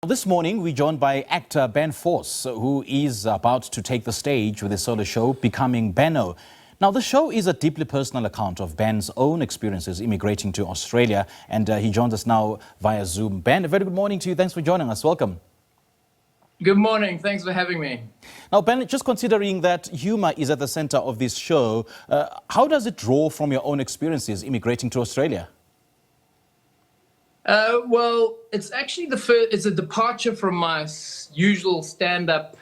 This morning, we're joined by actor Ben Voss, who is about to take the stage with his solo show, Becoming Benno. Now, the show is a deeply personal account of Ben's own experiences immigrating to Australia, and he joins us now via Zoom. Ben, a very good morning to you. Thanks for joining us. Welcome. Good morning. Thanks for having me. Now, Ben, just considering that humor is at the center of this show, how does it draw from your own experiences immigrating to Australia? Well, it's actually it's a departure from my usual stand-up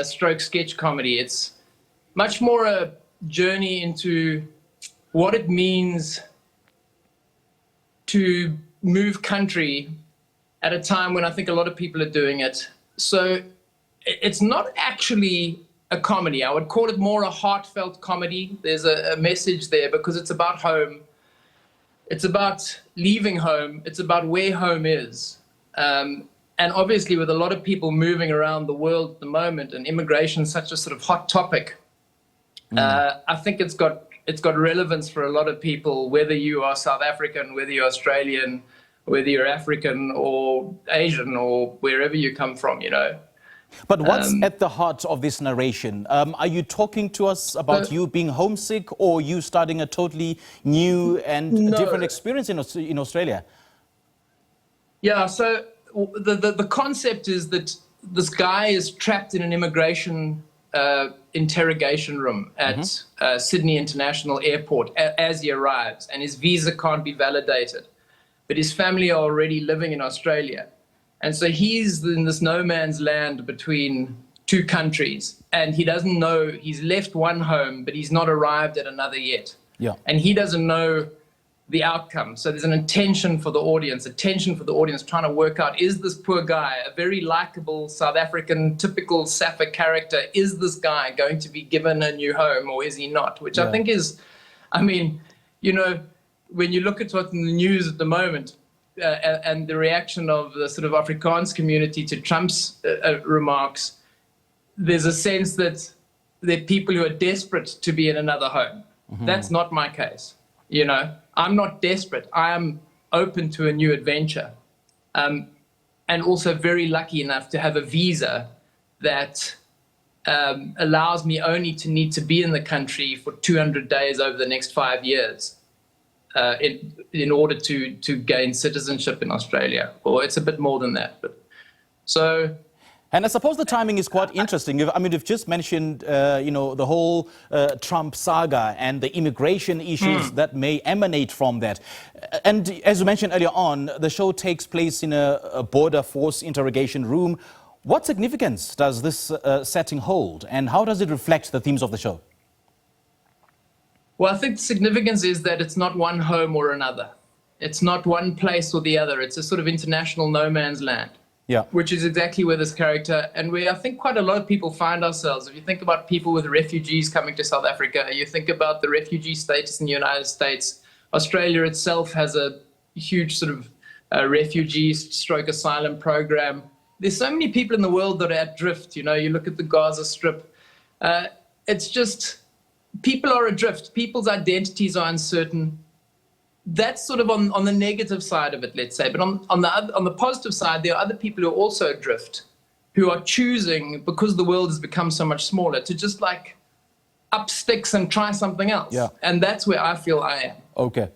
stroke sketch comedy. It's much more a journey into what it means to move country at a time when I think a lot of people are doing it. So it's not actually a comedy. I would call it more a heartfelt comedy. There's a message there because it's about home. It's about leaving home. It's about where home is. And obviously with a lot of people moving around the world at the moment and immigration is such a sort of hot topic, I think it's got relevance for a lot of people, whether you are South African, whether you're Australian, whether you're African or Asian or wherever you come from, you know. But what's at the heart of this narration? Are you talking to us about you being homesick, or you starting a totally new and different experience in Australia? Yeah, so the concept is that this guy is trapped in an immigration interrogation room at Sydney International Airport as he arrives, and his visa can't be validated. But his family are already living in Australia. And so he's in this no man's land between two countries, and he doesn't know, he's left one home, but he's not arrived at another yet. Yeah. And he doesn't know the outcome. So there's an intention for the audience, trying to work out, is this poor guy, a very likable South African, typical Sapphic character, is this guy going to be given a new home or is he not? Which I think is, I mean, you know, when you look at what's in the news at the moment, and the reaction of the sort of Afrikaans community to Trump's remarks, there's a sense that there are people who are desperate to be in another home. That's not my case. You know, I'm not desperate. I am open to a new adventure. And also very lucky enough to have a visa that allows me only to need to be in the country for 200 days over the next 5 years. In order to gain citizenship in Australia, or it's a bit more than that. But so, and I suppose the timing is quite interesting. I mean, you've just mentioned, you know, the whole Trump saga and the immigration issues that may emanate from that. And as you mentioned earlier on, the show takes place in a border force interrogation room. What significance does this setting hold, and how does it reflect the themes of the show? Well, I think the significance is that it's not one home or another. It's not one place or the other. It's a sort of international no man's land, which is exactly where this character, and where I think quite a lot of people find ourselves. If you think about people with refugees coming to South Africa, you think about the refugee status in the United States. Australia itself has a huge sort of refugee stroke asylum program. There's so many people in the world that are adrift. You know, you look at the Gaza Strip. It's just, people are adrift. People's identities are uncertain. That's sort of on the negative side of it, let's say. But on the positive side, there are other people who are also adrift, who are choosing, because the world has become so much smaller, to just like up sticks and try something else. Yeah. And that's where I feel I am. Okay.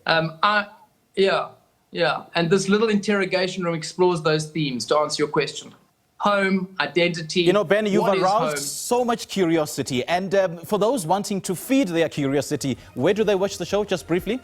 And this little interrogation room explores those themes, to answer your question. Home, identity. You know, Ben, you've aroused so much curiosity. And for those wanting to feed their curiosity, where do they watch the show, just briefly?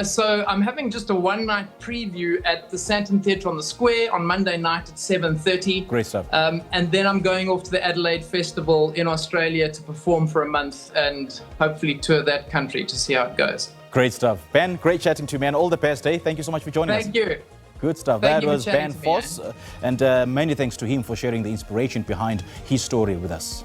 So I'm having just a one-night preview at the Santon Theatre on the Square on Monday night at 7:30. Great stuff. And then I'm going off to the Adelaide Festival in Australia to perform for a month and hopefully tour that country to see how it goes. Great stuff. Ben, great chatting to you, man. All the best, eh? Thank you so much for joining us. Thank you. Good stuff. That was Ben Voss, and many thanks to him for sharing the inspiration behind his story with us.